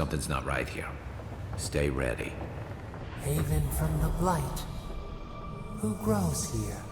Something's not right here. Stay ready. Haven from the Blight. Who grows here?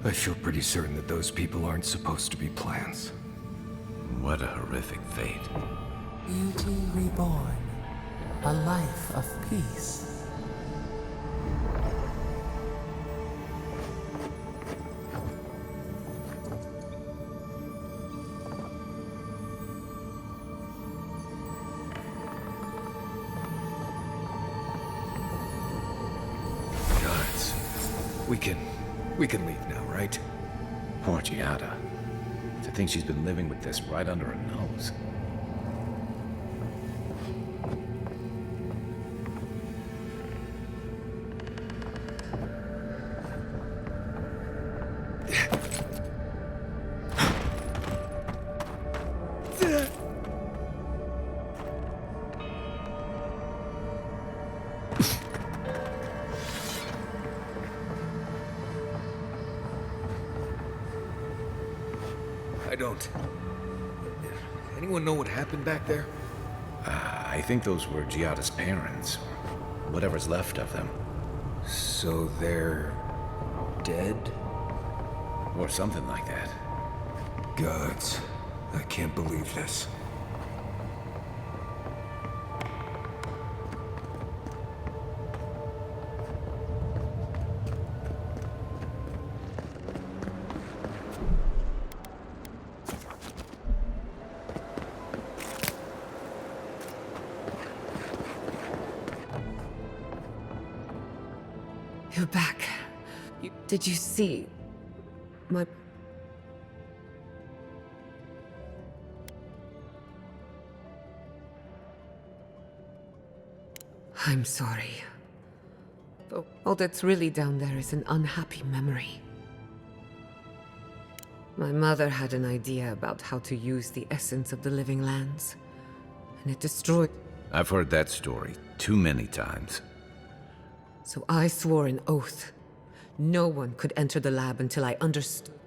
I feel pretty certain that those people aren't supposed to be plants. What a horrific fate. Beauty reborn. A life of peace. Gods. We can leave now, right? Poor Giada. To think she's been living with this right under her nose. I don't. Anyone know what happened back there? I think those were Giada's parents. Whatever's left of them. So they're dead? Or something like that. Gods. I can't believe this. You're back. Did you see my... I'm sorry. But all that's really down there is an unhappy memory. My mother had an idea about how to use the essence of the living lands, and it destroyed... I've heard that story too many times. So I swore an oath. No one could enter the lab until I understood.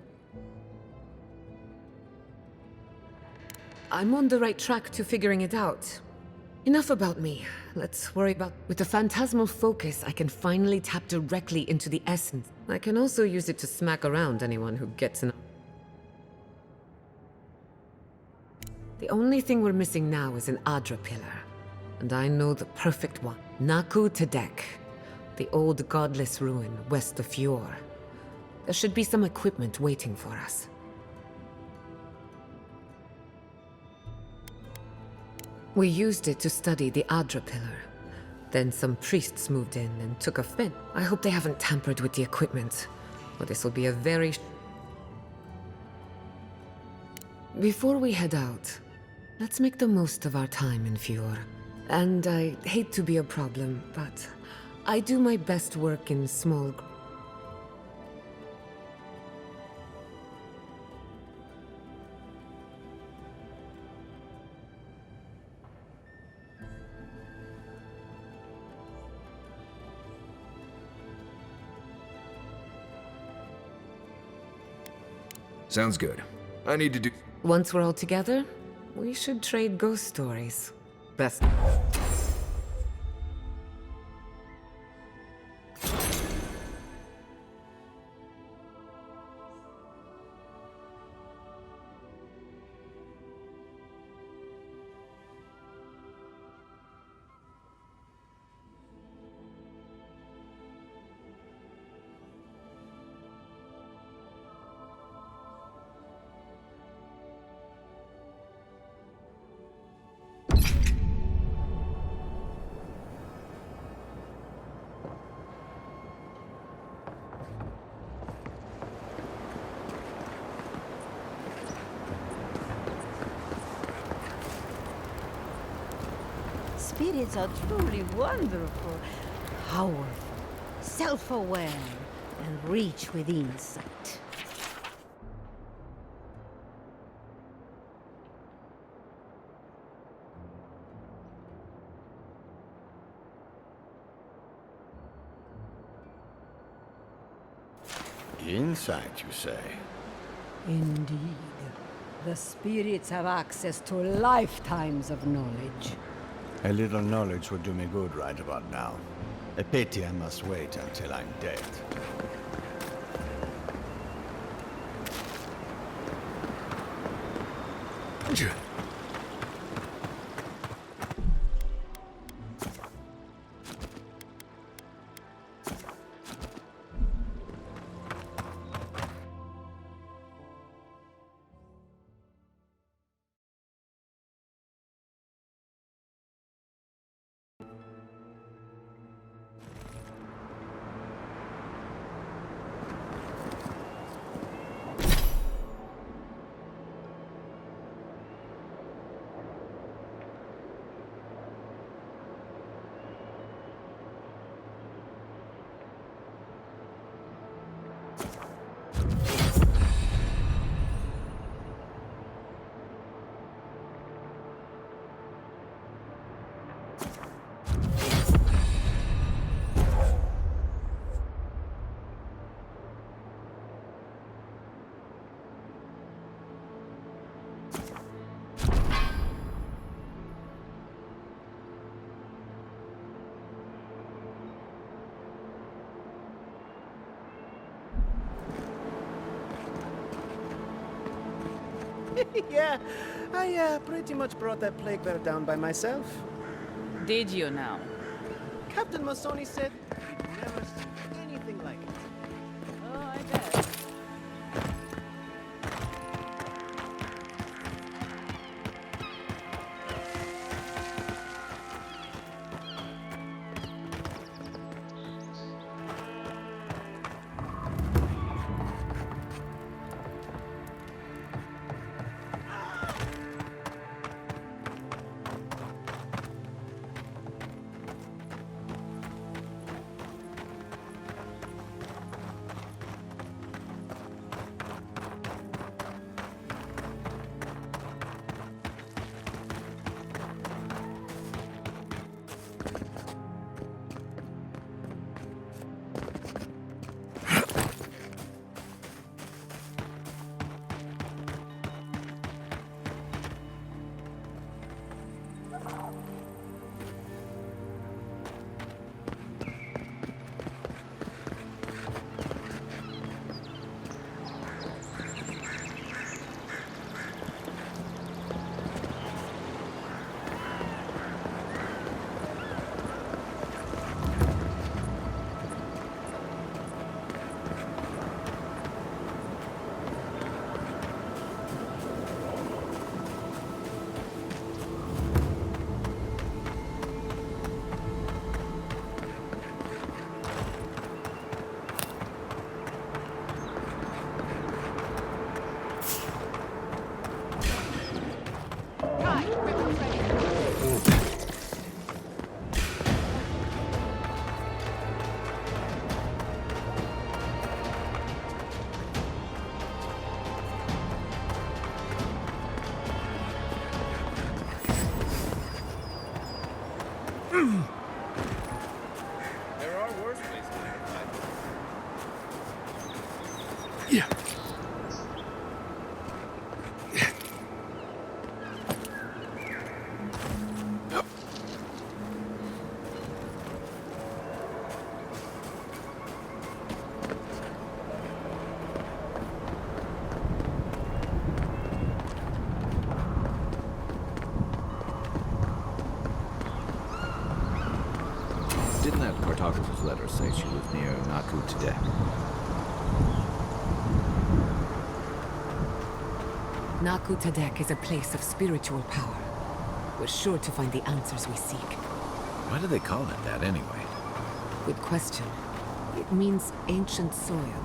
I'm on the right track to figuring it out. Enough about me. Let's worry about... With the phantasmal focus, I can finally tap directly into the essence. I can also use it to smack around anyone who gets an... The only thing we're missing now is an Adra pillar. And I know the perfect one. Naku Tedek. The old godless ruin west of Fjord. There should be some equipment waiting for us. We used it to study the Adra pillar. Then some priests moved in and took a fin. I hope they haven't tampered with the equipment, or this will be a very... Before we head out, let's make the most of our time in Fjord. And I hate to be a problem, but I do my best work in small... Sounds good. I need to do... Once we're all together, we should trade ghost stories. Best. Spirits are truly wonderful, powerful, self-aware, and reach with insight. Insight, you say? Indeed. The spirits have access to lifetimes of knowledge. A little knowledge would do me good right about now. A pity I must wait until I'm dead. Yeah, I pretty much brought that plague bear down by myself. Did you now? Captain Masoni said he'd never seen anything like it. Oh, I bet. There are worse ways to fight. Yeah. Didn't that cartographer's letter say she was near Naku Tedek? Naku Tedek is a place of spiritual power. We're sure to find the answers we seek. Why do they call it that anyway? Good question. It means ancient soil.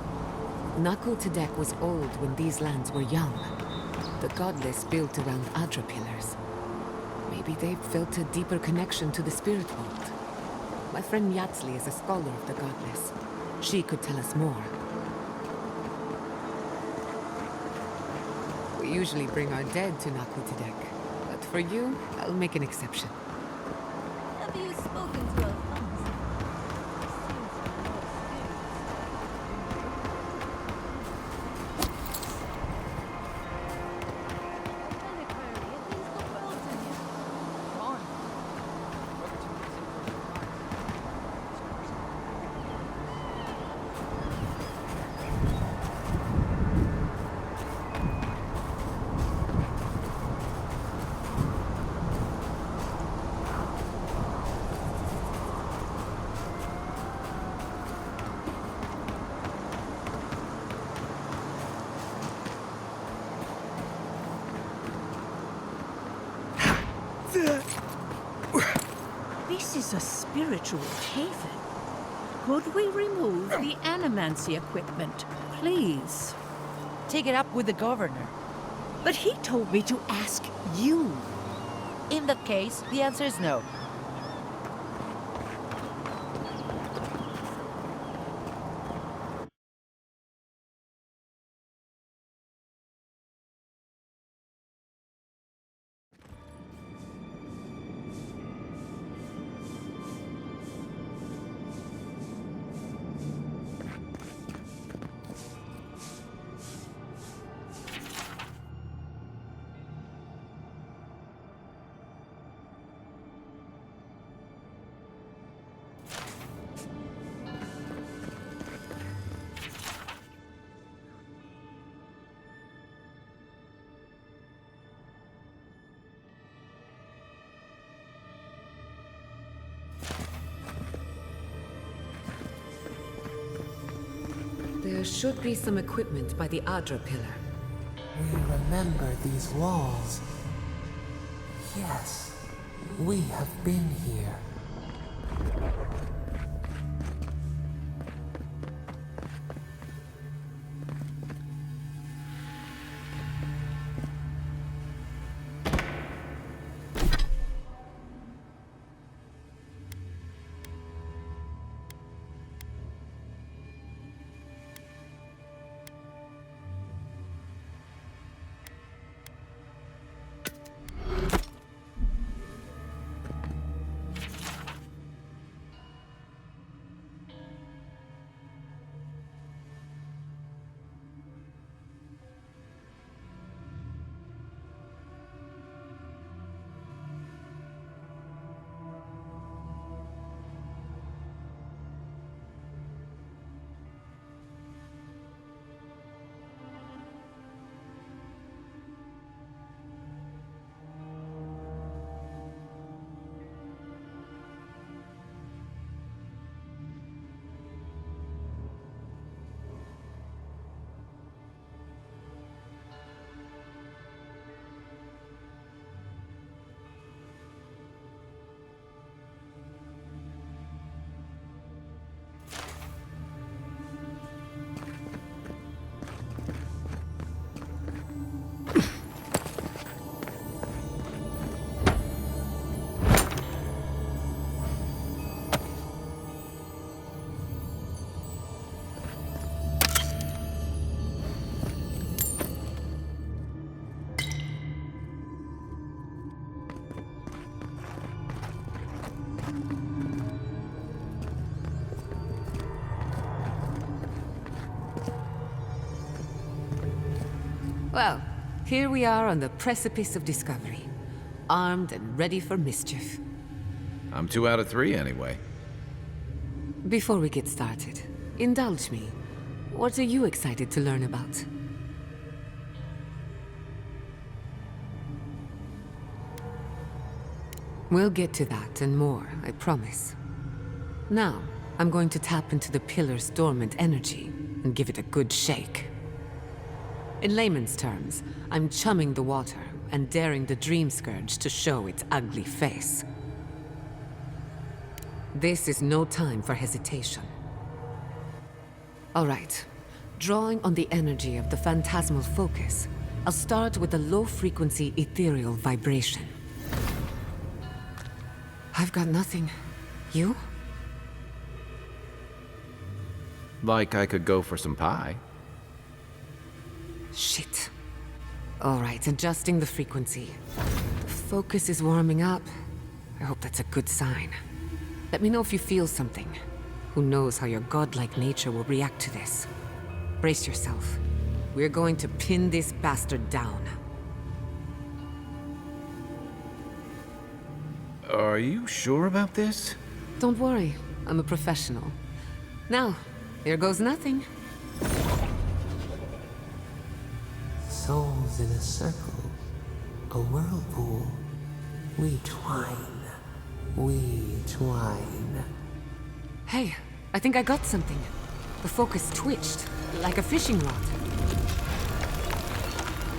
Naku Tedek was old when these lands were young. The godless built around Adra pillars. Maybe they felt a deeper connection to the spirit world. My friend Yatzli is a scholar of the godless. She could tell us more. We usually bring our dead to Naku Tedek, but for you, I'll make an exception. Have you spoken to Alphonse? is a spiritual haven. Could we remove the animancy equipment, please? Take it up with the governor. But he told me to ask you. In that case, the answer is no. There should be some equipment by the Adra pillar. We remember these walls. Yes, we have been here. Well, here we are on the precipice of discovery, armed and ready for mischief. I'm 2 out of 3 anyway. Before we get started, indulge me. What are you excited to learn about? We'll get to that and more, I promise. Now, I'm going to tap into the pillar's dormant energy and give it a good shake. In layman's terms, I'm chumming the water and daring the Dream Scourge to show its ugly face. This is no time for hesitation. All right. Drawing on the energy of the phantasmal focus, I'll start with a low-frequency ethereal vibration. I've got nothing. You? Like I could go for some pie. Shit. All right, adjusting the frequency. The focus is warming up. I hope that's a good sign. Let me know if you feel something. Who knows how your godlike nature will react to this. Brace yourself. We're going to pin this bastard down. Are you sure about this? Don't worry, I'm a professional. Now, here goes nothing. Souls in a circle, a whirlpool. We twine, we twine. Hey, I think I got something. The focus twitched, like a fishing rod.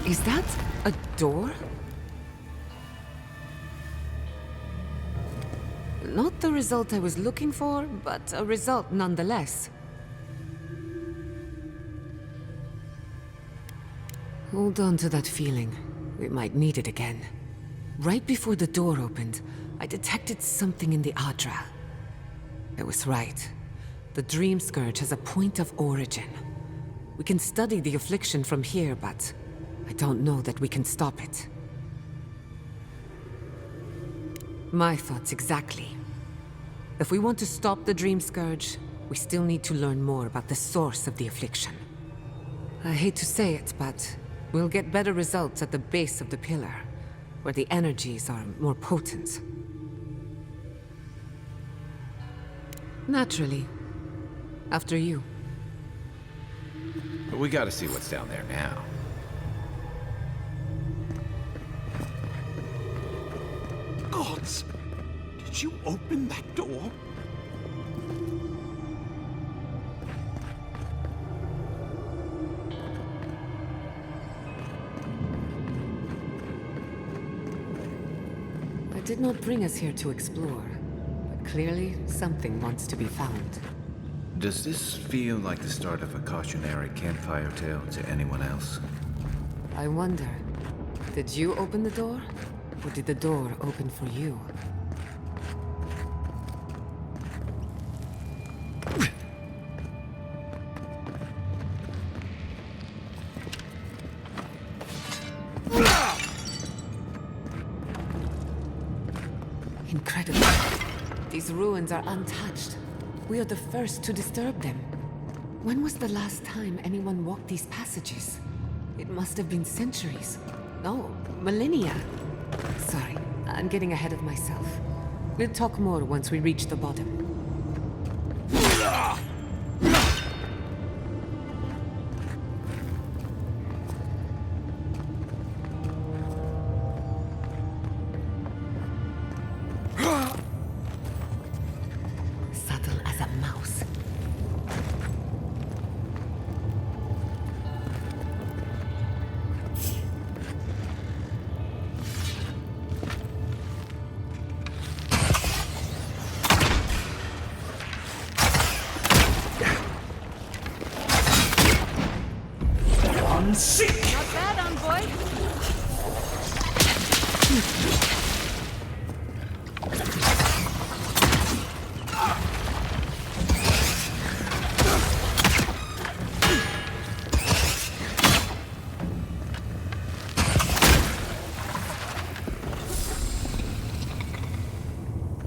Is that a door? Not the result I was looking for, but a result nonetheless. Hold on to that feeling. We might need it again. Right before the door opened, I detected something in the Adra. I was right. The Dream Scourge has a point of origin. We can study the affliction from here, but I don't know that we can stop it. My thoughts exactly. If we want to stop the Dream Scourge, we still need to learn more about the source of the affliction. I hate to say it, but we'll get better results at the base of the pillar, where the energies are more potent. Naturally. After you. But we gotta see what's down there now. Gods! Did you open that door? I did not bring us here to explore, but clearly something wants to be found. Does this feel like the start of a cautionary campfire tale to anyone else? I wonder, did you open the door? Or did the door open for you? Incredible. These ruins are untouched. We are the first to disturb them. When was the last time anyone walked these passages? It must have been centuries. No, millennia. Sorry, I'm getting ahead of myself. We'll talk more once we reach the bottom. Subtle as a mouse. Sick! Not bad, envoy.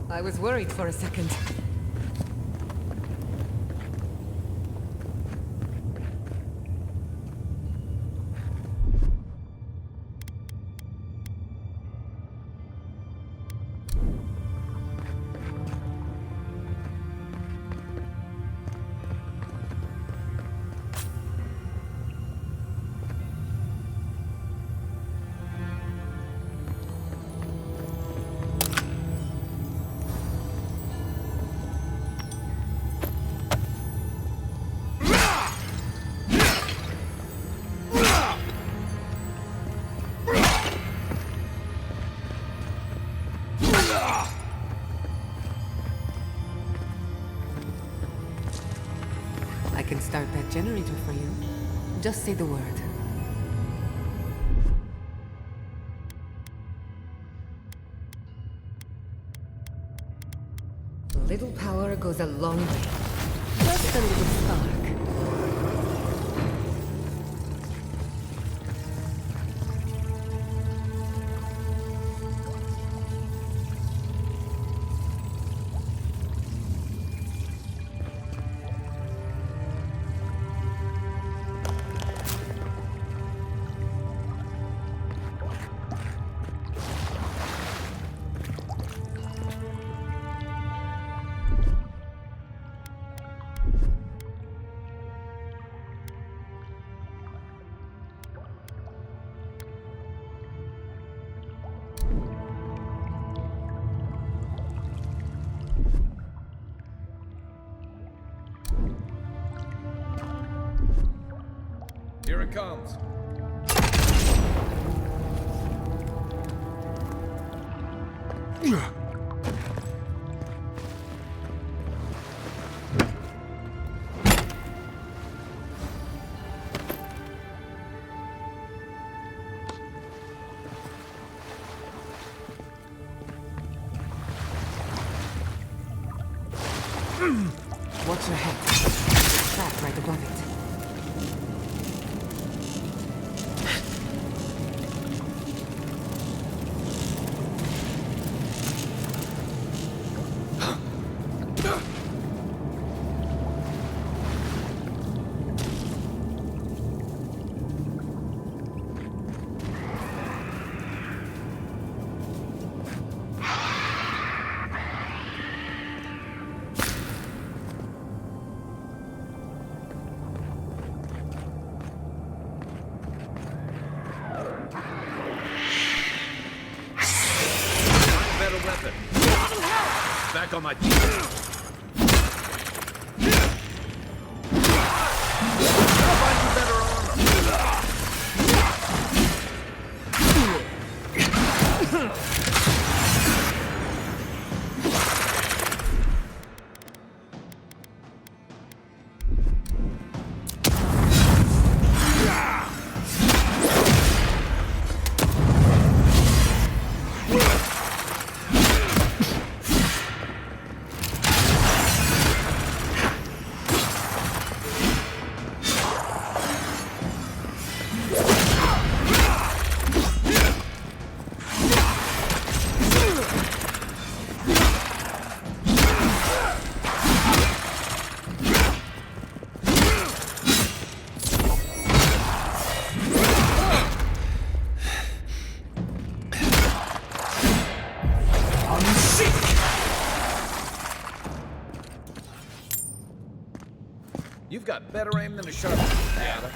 I was worried for a second. I can start that generator for you. Just say the word. A little power goes a long way. Just a little spark. Here it comes. Watch your head. Trap right above it. Better weapon. Back on my feet. I'll find you better You've got better aim than a sharp. Yeah.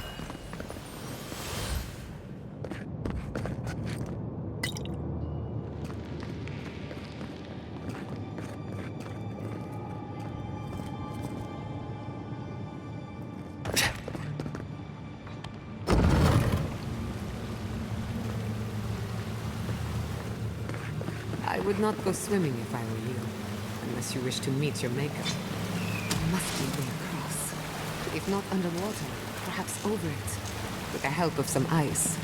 I would not go swimming if I were you, unless you wish to meet your maker. There must be a way across. If not underwater, perhaps over it, with the help of some ice.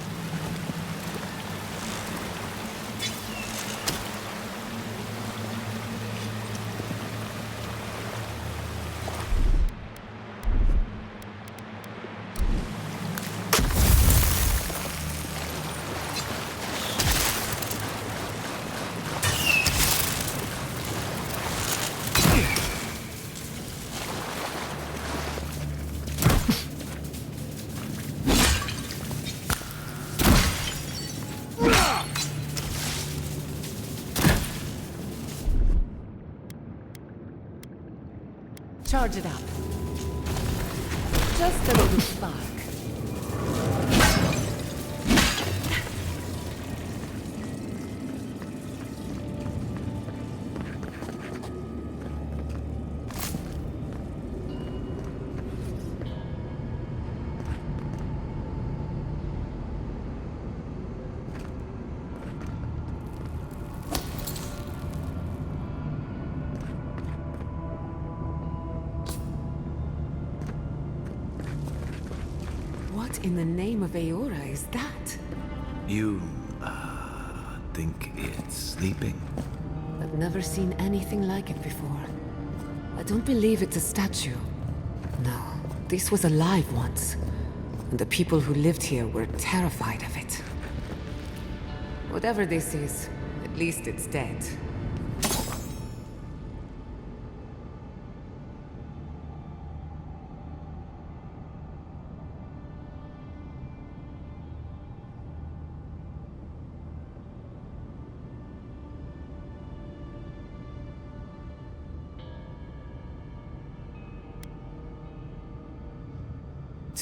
Charge it up. Just a little spark. What in the name of Aora is that? You, think it's sleeping? I've never seen anything like it before. I don't believe it's a statue. No, this was alive once. And the people who lived here were terrified of it. Whatever this is, at least it's dead.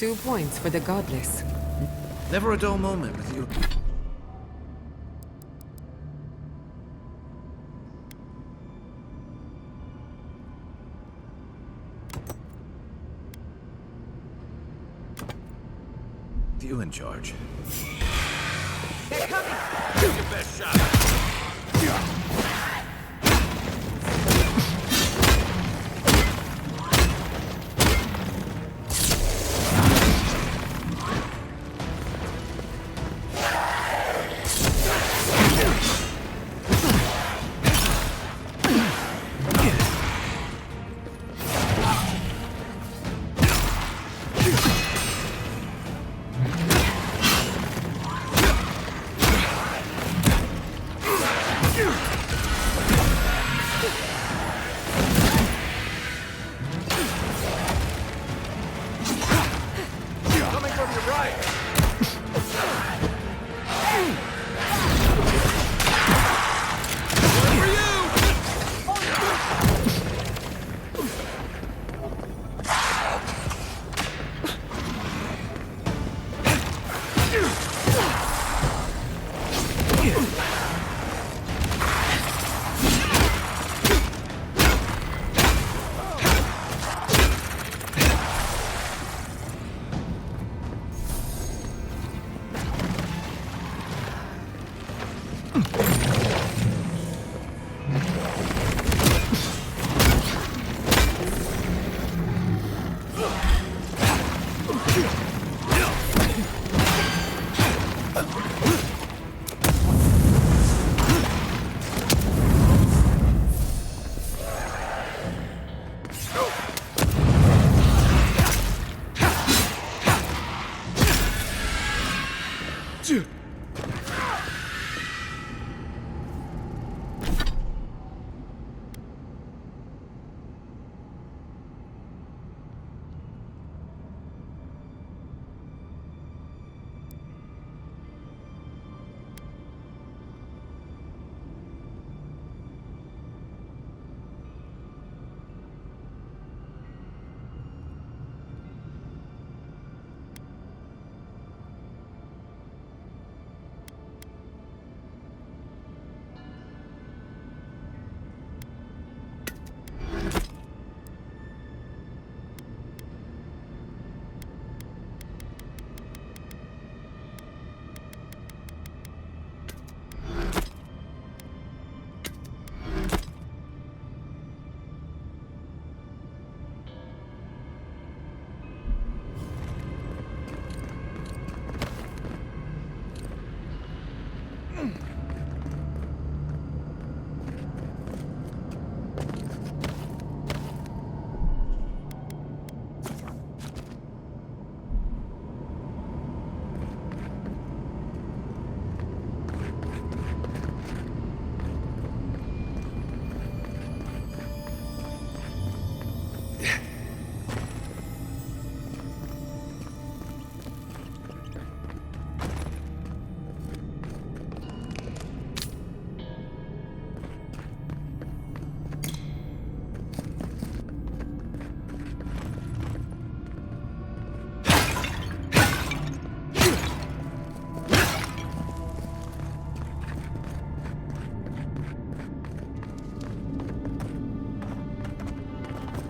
Two points for the godless. Never a dull moment with you. You in charge. They're coming! Give your best shot.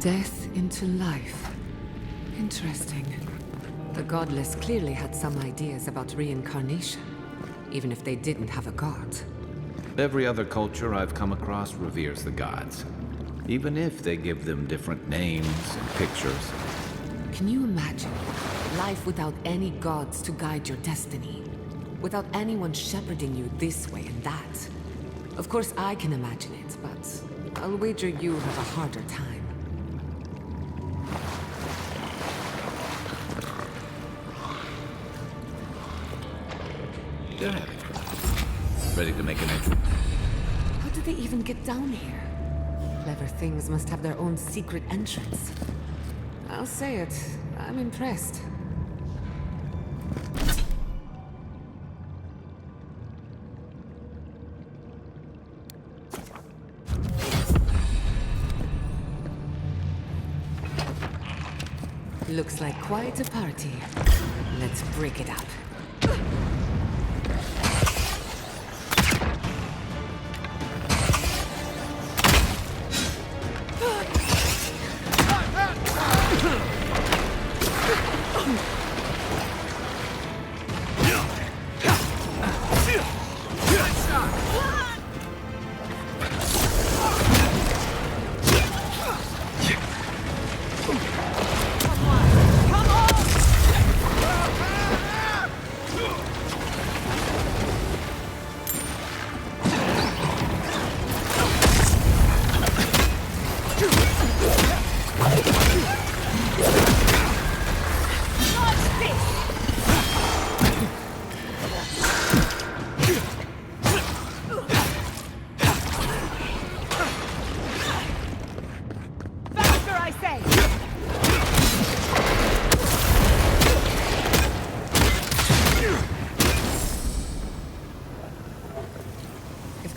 Death into life. Interesting. The Godless clearly had some ideas about reincarnation, even if they didn't have a god. Every other culture I've come across reveres the gods, even if they give them different names and pictures. Can you imagine life without any gods to guide your destiny? Without anyone shepherding you this way and that? Of course I can imagine it, but I'll wager you have a harder time. They're having fun. Ready to make an entry. How did they even get down here? Clever things must have their own secret entrance. I'll say it, I'm impressed. Looks like quite a party. Let's break it up.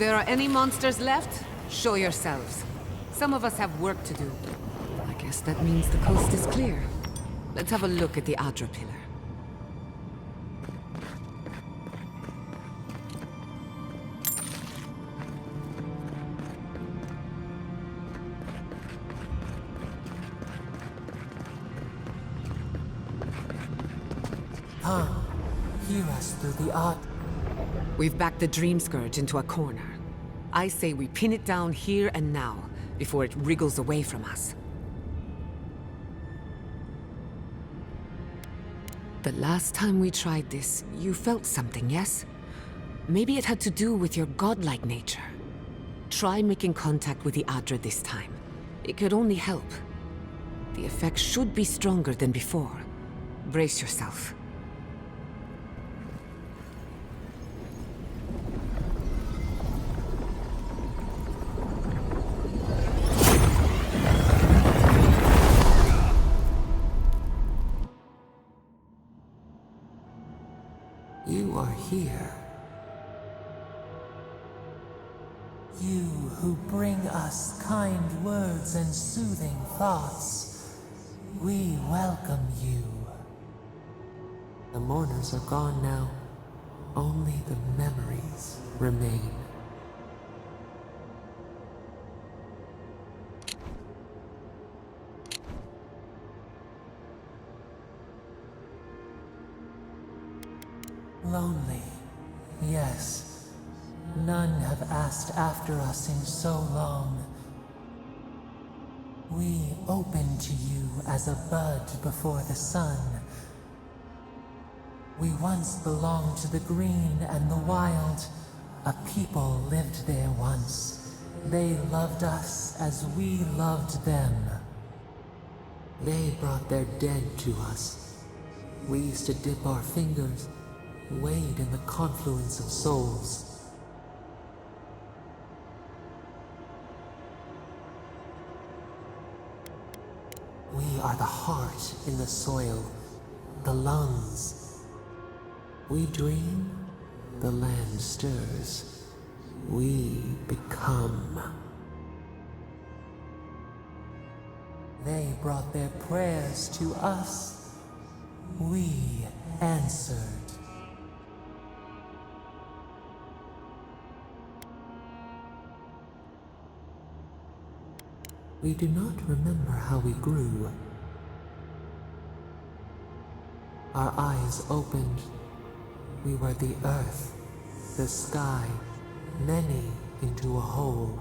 there are any monsters left, show yourselves. Some of us have work to do. I guess that means the coast is clear. Let's have a look at the Adra pillar. Come, hear us through the art. We've backed the Dream Scourge into a corner. I say we pin it down here and now, before it wriggles away from us. The last time we tried this, you felt something, yes? Maybe it had to do with your godlike nature. Try making contact with the Adra this time. It could only help. The effect should be stronger than before. Brace yourself. You are here. You who bring us kind words and soothing thoughts. We welcome you. The mourners are gone now. Only the memories remain. Lonely, yes. None have asked after us in so long. We open to you as a bud before the sun. We once belonged to the green and the wild. A people lived there once. They loved us as we loved them. They brought their dead to us. We used to dip our fingers, wade in the confluence of souls. We are the heart in the soil, the lungs. We dream, the land stirs. We become. They brought their prayers to us. We answered. We do not remember how we grew. Our eyes opened. We were the earth, the sky, many into a whole.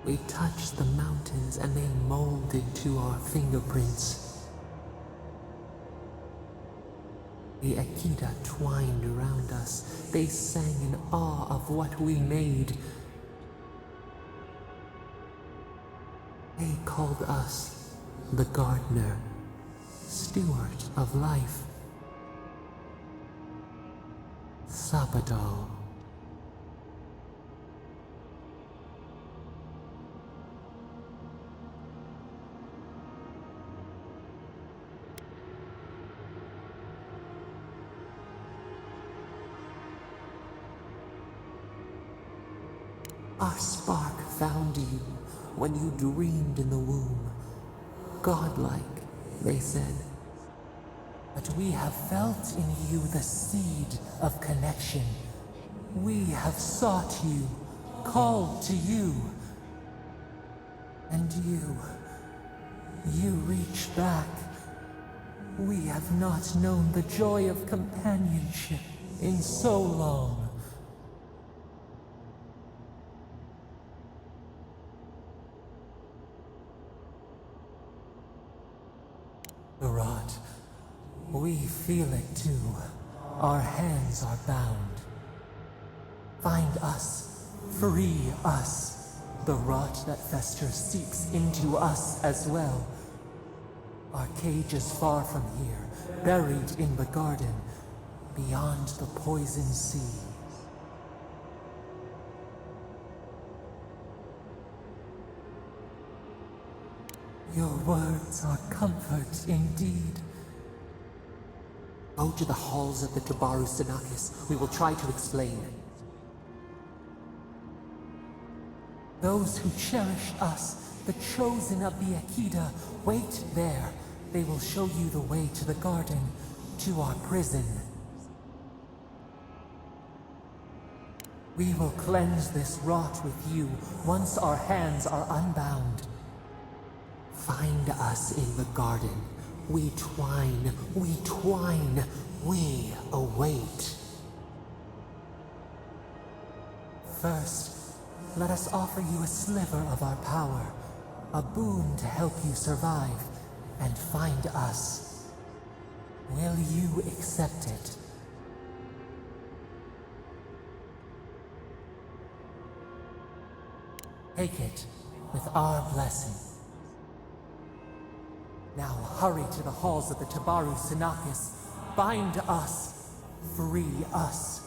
We touched the mountains and they molded to our fingerprints. The Akita twined around us. They sang in awe of what we made. They called us the gardener, steward of life. Sabado. Our spark found you when you dreamed in the womb. Godlike, they said. But we have felt in you the seed of connection. We have sought you, called to you. And you reach back. We have not known the joy of companionship in so long. The rot. We feel it too. Our hands are bound. Find us. Free us. The rot that festers seeps into us as well. Our cage is far from here, buried in the garden, beyond the poison sea. Your words are comfort indeed. Go to the halls of the Tabaru Sanakis. We will try to explain. Those who cherish us, the chosen of the Akida, wait there. They will show you the way to the garden, to our prison. We will cleanse this rot with you once our hands are unbound. Find us in the garden. We twine, we await. First, let us offer you a sliver of our power, a boon to help you survive and find us. Will you accept it? Take it with our blessing. Now hurry to the halls of the Tabaru Sinakis. Bind us. Free us.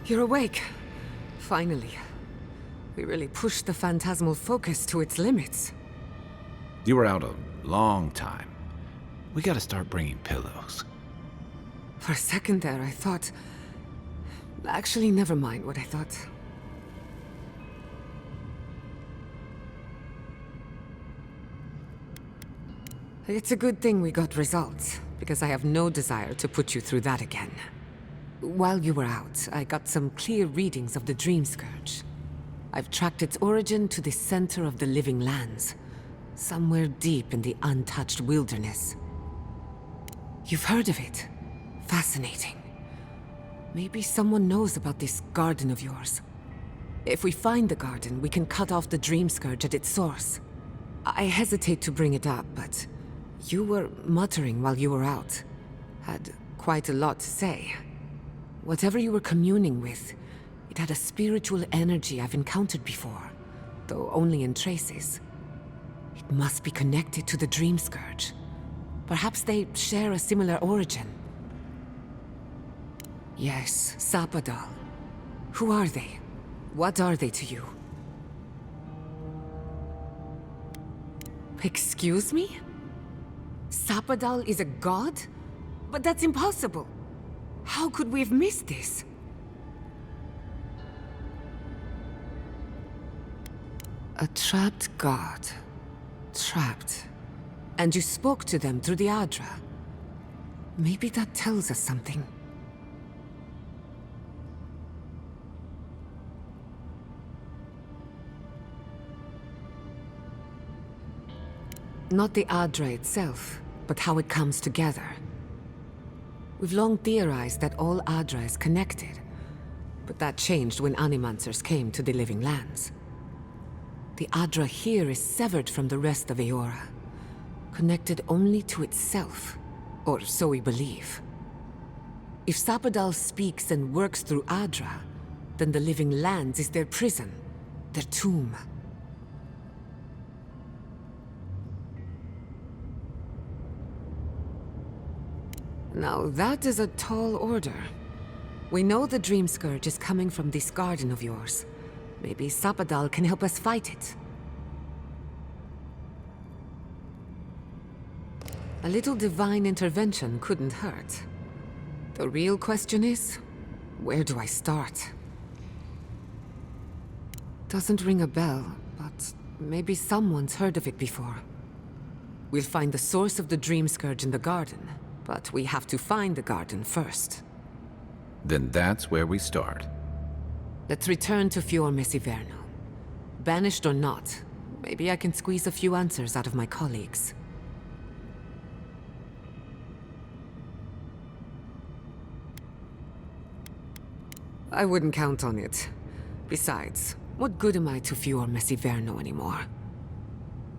You're awake. Finally. We really pushed the phantasmal focus to its limits. You were out a long time. We gotta start bringing pillows. For a second there, I thought... Actually, never mind what I thought. It's a good thing we got results, because I have no desire to put you through that again. While you were out, I got some clear readings of the Dream Scourge. I've tracked its origin to the center of the living lands, somewhere deep in the untouched wilderness. You've heard of it? Fascinating. Maybe someone knows about this garden of yours. If we find the garden, we can cut off the Dream Scourge at its source. I hesitate to bring it up, but you were muttering while you were out. Had quite a lot to say. Whatever you were communing with, it had a spiritual energy I've encountered before, though only in traces. It must be connected to the Dream Scourge. Perhaps they share a similar origin. Yes, Sapadal. Who are they? What are they to you? Excuse me? Sapadal is a god? But that's impossible. How could we have missed this? A trapped god. Trapped. And you spoke to them through the Adra. Maybe that tells us something. Not the Adra itself, but how it comes together. We've long theorized that all Adra is connected, but that changed when Animancers came to the Living Lands. The Adra here is severed from the rest of Eora, connected only to itself, or so we believe. If Sapadal speaks and works through Adra, then the Living Lands is their prison, their tomb. Now that is a tall order. We know the Dream Scourge is coming from this garden of yours. Maybe Sapadal can help us fight it. A little divine intervention couldn't hurt. The real question is, where do I start? Doesn't ring a bell, but maybe someone's heard of it before. We'll find the source of the Dream Scourge in the garden, but we have to find the garden first. Then that's where we start. Let's return to Fior Messiverno. Banished or not, maybe I can squeeze a few answers out of my colleagues. I wouldn't count on it. Besides, what good am I to Fior Messiverno anymore?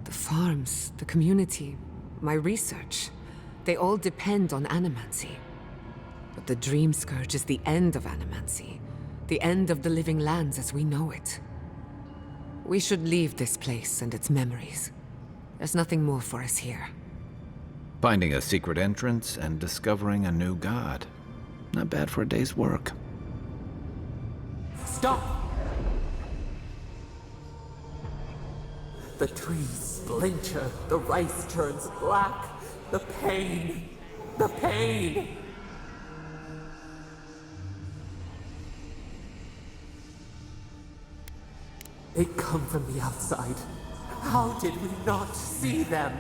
The farms, the community, my research, they all depend on animancy. But the Dream Scourge is the end of animancy. The end of the living lands as we know it. We should leave this place and its memories. There's nothing more for us here. Finding a secret entrance and discovering a new god. Not bad for a day's work. Stop! The trees splinter, the rice turns black. The pain! The pain! They come from the outside. How did we not see them?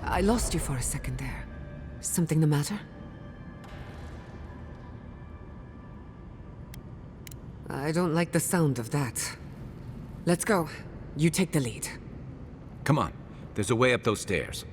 I lost you for a second there. Something the matter? I don't like the sound of that. Let's go. You take the lead. Come on. There's a way up those stairs.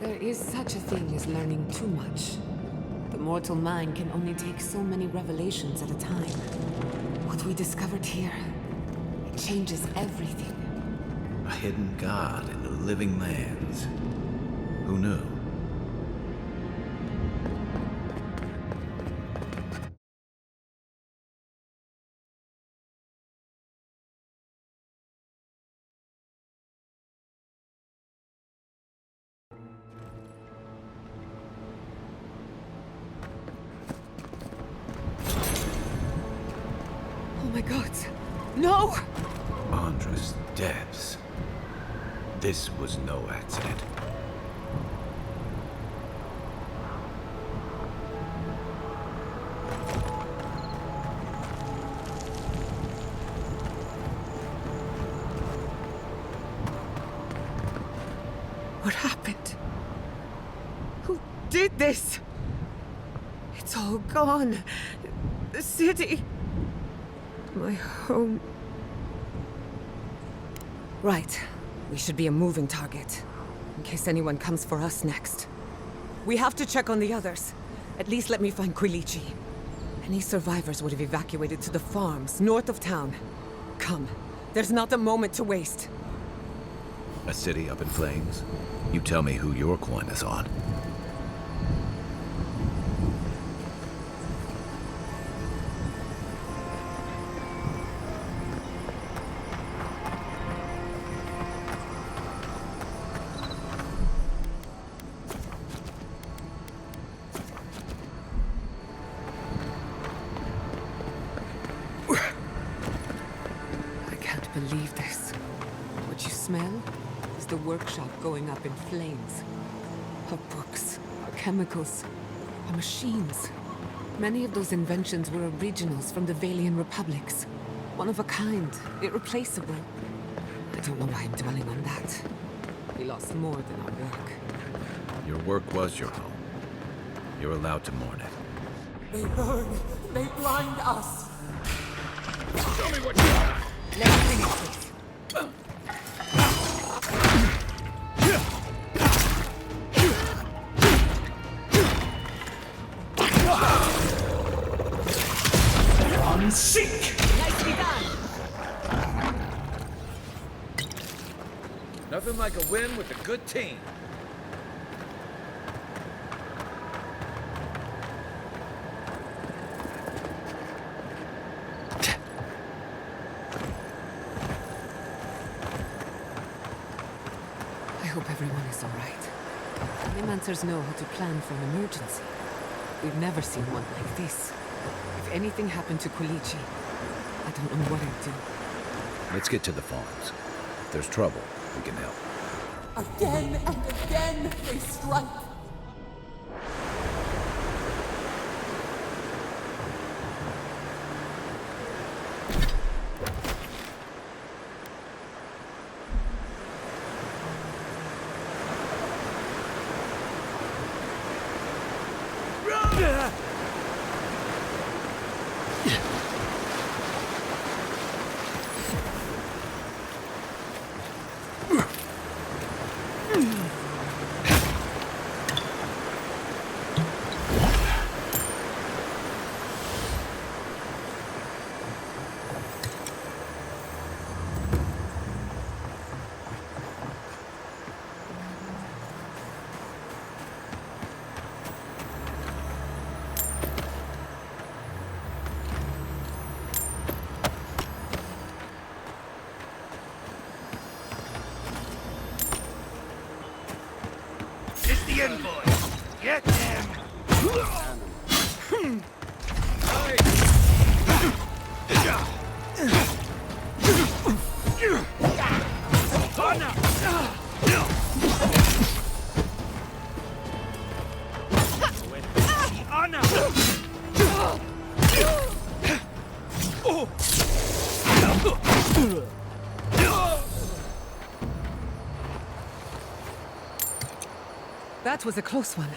There is such a thing as learning too much. The mortal mind can only take so many revelations at a time. What we discovered here, it changes everything. A hidden god in the living lands. Who knew? Oh my god. No! Andra's depths. This was no accident. What happened? Who did this? It's all gone. The city. My home. Right. We should be a moving target. In case anyone comes for us next. We have to check on the others. At least let me find Quilici. Any survivors would have evacuated to the farms north of town. Come. There's not a moment to waste. A city up in flames? You tell me who your coin is on. Believe this. What you smell is the workshop going up in flames. Our books, our chemicals, our machines. Many of those inventions were originals from the Valian republics. One of a kind, irreplaceable. I don't know why I'm dwelling on that. We lost more than our work. Your work was your home. You're allowed to mourn it. They burn! They blind us! Show me what you got! Let's finish this. Sink! Nicely done! Nothing like a win with a good team. I hope everyone is all right. Animancers know how to plan for an emergency. We've never seen one like this. If anything happened to Quilici, I don't know what I'd do. Let's get to the farms. If there's trouble, we can help. Again and again they strike! was a close one.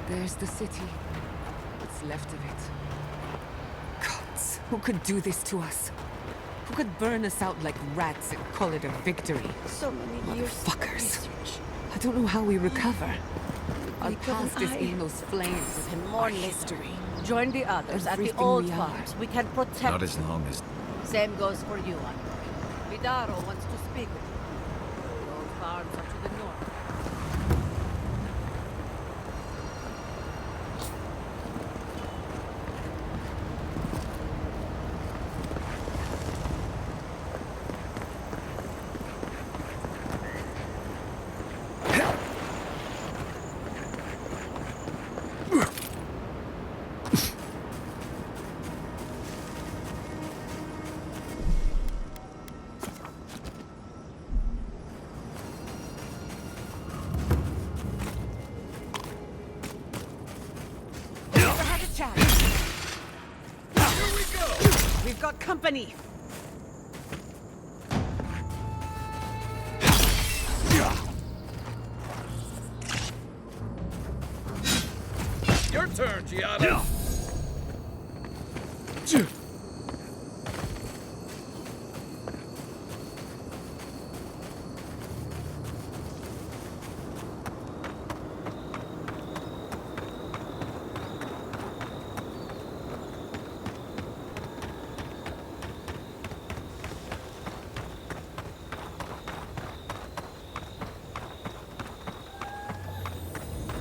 There's the city. What's left of it. Gods, who could do this to us? Who could burn us out like rats and call it a victory? So many years. Motherfuckers. I don't know how we recover. Our past is in those flames. More history. Join the others at the old farms. We can protect. Not as long as... Same goes for you, Andre. Vidaro wants to speak with you. The old farms are to the north. We've got company! Your turn, Giada!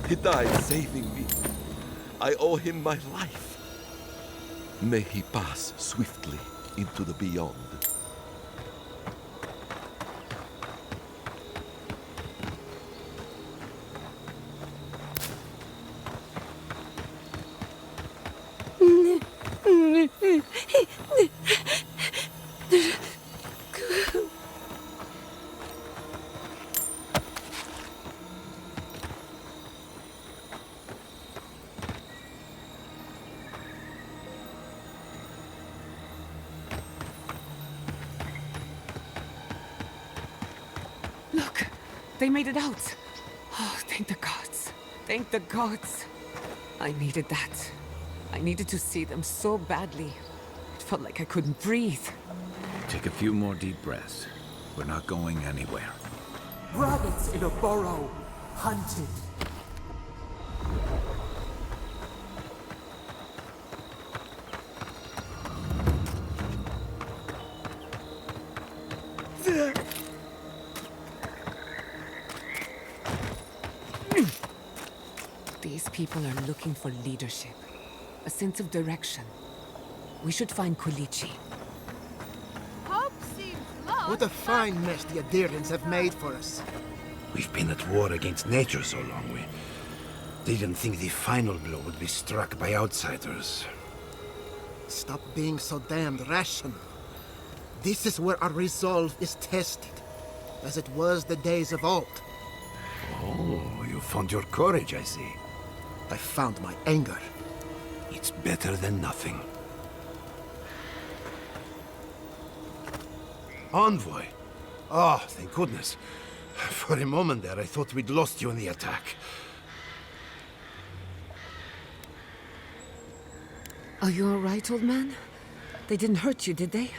He died saving me. I owe him my life. May he pass swiftly into the beyond. Look! They made it out! Oh, thank the gods. Thank the gods. I needed that. I needed to see them so badly. It felt like I couldn't breathe. Take a few more deep breaths. We're not going anywhere. Rabbits in a burrow, hunted. These people are looking for leadership, a sense of direction. We should find Quilici. Hope seems lost. What a fine mess the Adirians have made for us. We've been at war against nature so long, we didn't think the final blow would be struck by outsiders. Stop being so damned rational. This is where our resolve is tested, as it was the days of old. Oh, you found your courage, I see. I found my anger. It's better than nothing. Envoy. Oh, thank goodness. For a moment there, I thought we'd lost you in the attack. Are you all right, old man? They didn't hurt you, did they?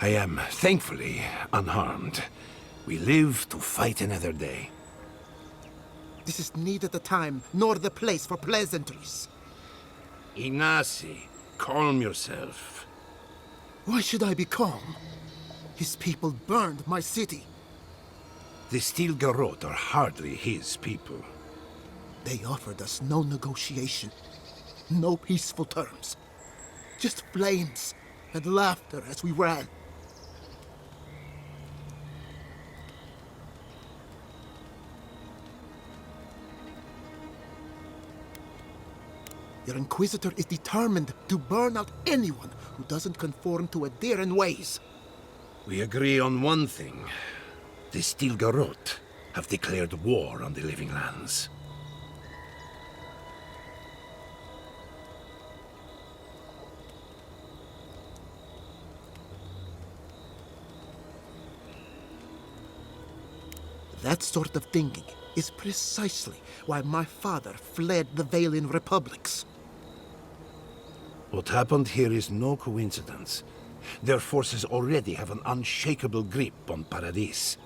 I am, thankfully, unharmed. We live to fight another day. This is neither the time nor the place for pleasantries. Ignacy, calm yourself. Why should I be calm? His people burned my city. The Stilgarot are hardly his people. They offered us no negotiation, no peaceful terms. Just flames and laughter as we ran. Your Inquisitor is determined to burn out anyone who doesn't conform to Adiran ways. We agree on one thing. The Stilgarot have declared war on the Living Lands. That sort of thinking is precisely why my father fled the Valian republics. What happened here is no coincidence. Their forces already have an unshakable grip on Paradis.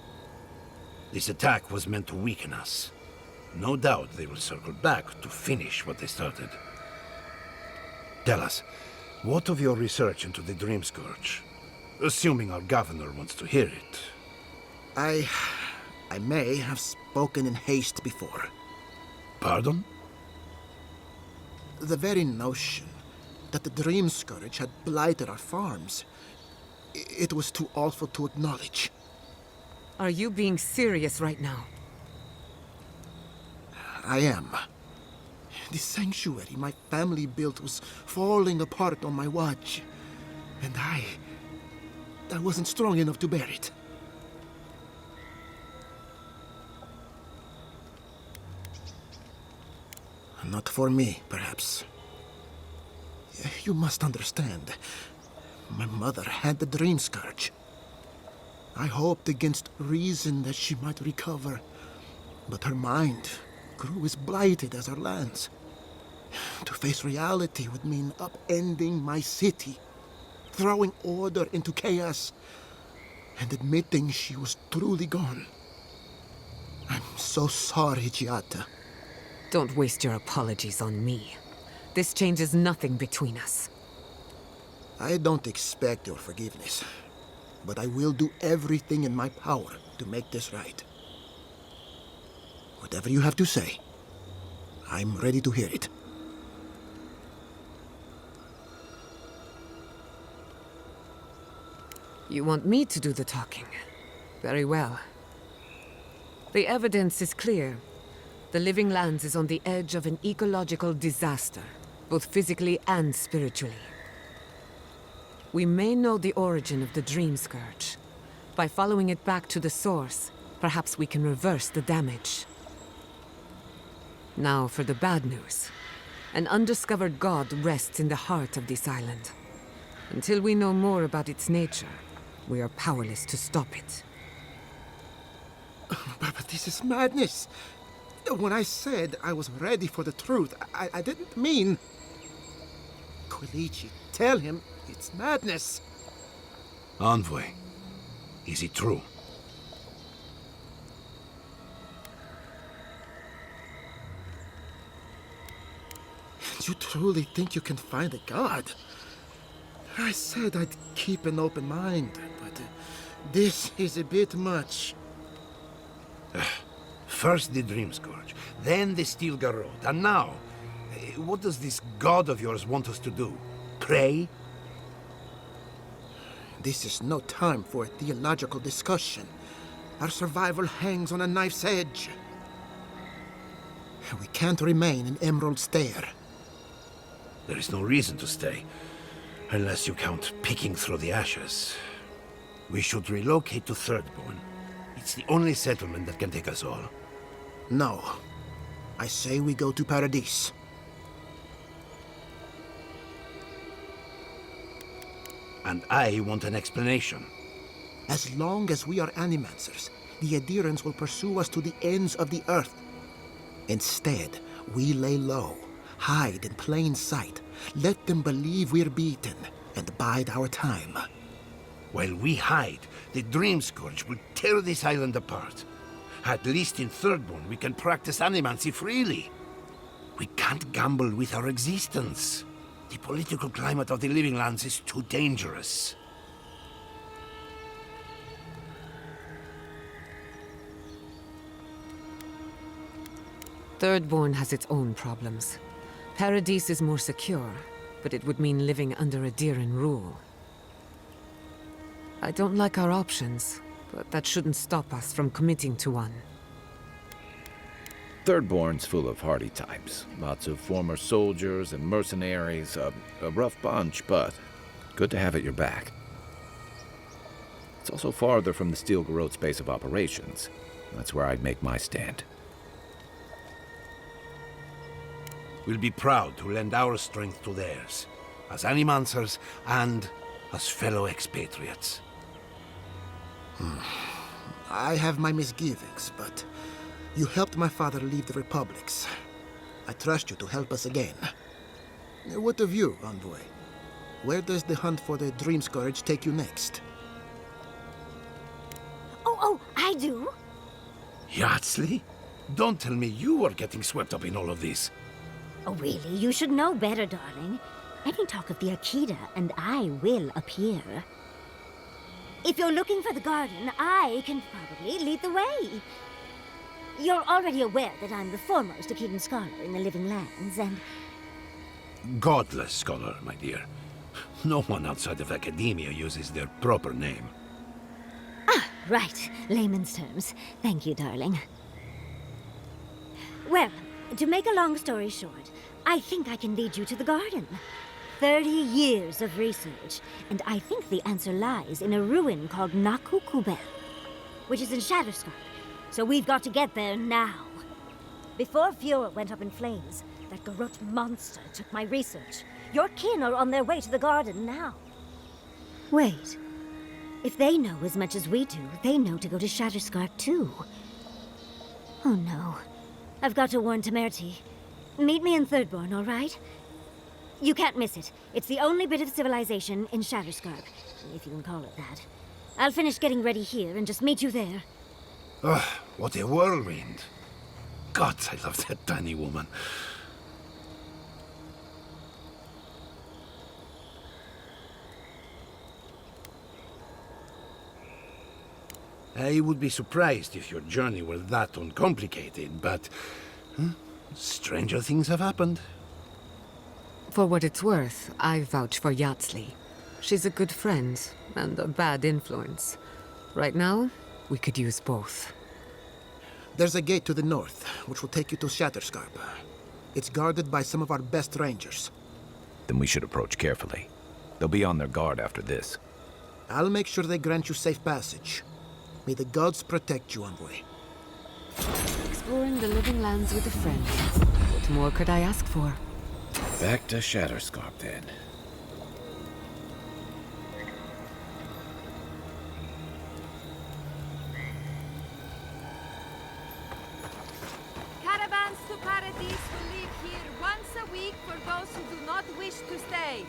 This attack was meant to weaken us. No doubt they will circle back to finish what they started. Tell us, what of your research into the Dream Scourge? Assuming our governor wants to hear it. I may have spoken in haste before. Pardon? The very notion that the Dream Scourge had blighted our farms, it was too awful to acknowledge. Are you being serious right now? I am. The sanctuary my family built was falling apart on my watch. And I wasn't strong enough to bear it. Not for me, perhaps. You must understand. My mother had the Dream Scourge. I hoped against reason that she might recover, but her mind grew as blighted as her lands. To face reality would mean upending my city, throwing order into chaos, and admitting she was truly gone. I'm so sorry, Giada. Don't waste your apologies on me. This changes nothing between us. I don't expect your forgiveness, but I will do everything in my power to make this right. Whatever you have to say, I'm ready to hear it. You want me to do the talking? Very well. The evidence is clear. The Living Lands is on the edge of an ecological disaster, both physically and spiritually. We may know the origin of the Dream Scourge. By following it back to the source, perhaps we can reverse the damage. Now for the bad news. An undiscovered god rests in the heart of this island. Until we know more about its nature, we are powerless to stop it. But this is madness. When I said I was ready for the truth, I didn't mean... Quilici, tell him it's madness. Envoy, is it true? You truly think you can find a god? I said I'd keep an open mind, but this is a bit much. First the Dream Scourge, then the Stilgarot, and now, what does this god of yours want us to do? Pray? This is no time for a theological discussion. Our survival hangs on a knife's edge. We can't remain in Emerald Stair. There is no reason to stay, unless you count picking through the ashes. We should relocate to Thirdborn. It's the only settlement that can take us all. No. I say we go to Paradis. And I want an explanation. As long as we are animancers, the Adirans will pursue us to the ends of the earth. Instead, we lay low, hide in plain sight, let them believe we're beaten, and bide our time. While we hide, the Dream Scourge will tear this island apart. At least in Thirdborn, we can practice animancy freely. We can't gamble with our existence. The political climate of the Living Lands is too dangerous. Thirdborn has its own problems. Paradise is more secure, but it would mean living under a Diran rule. I don't like our options, but that shouldn't stop us from committing to one. Thirdborn's full of hardy types. Lots of former soldiers and mercenaries. A rough bunch, but good to have at your back. It's also farther from the Steel Garrote's base of operations. That's where I'd make my stand. We'll be proud to lend our strength to theirs, as animancers and as fellow expatriates. I have my misgivings, but you helped my father leave the Republics. I trust you to help us again. What of you, Envoy? Where does the hunt for the Dream Scourge take you next? Oh, I do. Yardsley? Don't tell me you were getting swept up in all of this. Oh, really? You should know better, darling. Any talk of the Akita, and I will appear. If you're looking for the garden, I can probably lead the way. You're already aware that I'm the foremost Akitan scholar in the Living Lands, and... Godless scholar, my dear. No one outside of academia uses their proper name. Ah, right. Layman's terms. Thank you, darling. Well, to make a long story short, I think I can lead you to the garden. 30 years of research, and I think the answer lies in a ruin called Nakukubel, which is in Shatterscarp. So we've got to get there now. Before Fiora went up in flames, that Garrote monster took my research. Your kin are on their way to the garden now. Wait. If they know as much as we do, they know to go to Shatterscarp too. Oh no. I've got to warn Temerity. Meet me in Thirdborn, all right? You can't miss it. It's the only bit of civilization in Shatterscarp, if you can call it that. I'll finish getting ready here and just meet you there. Ugh, what a whirlwind. God, I love that tiny woman. I would be surprised if your journey were that uncomplicated, but stranger things have happened. For what it's worth, I vouch for Yardsley. She's a good friend and a bad influence. Right now, we could use both. There's a gate to the north, which will take you to Shatterscarp. It's guarded by some of our best rangers. Then we should approach carefully. They'll be on their guard after this. I'll make sure they grant you safe passage. May the gods protect you, Envoy. Exploring the Living Lands with a friend. What more could I ask for? Back to Shatterscarp, then. Caravans to Paradise will leave here once a week for those who do not wish to stay.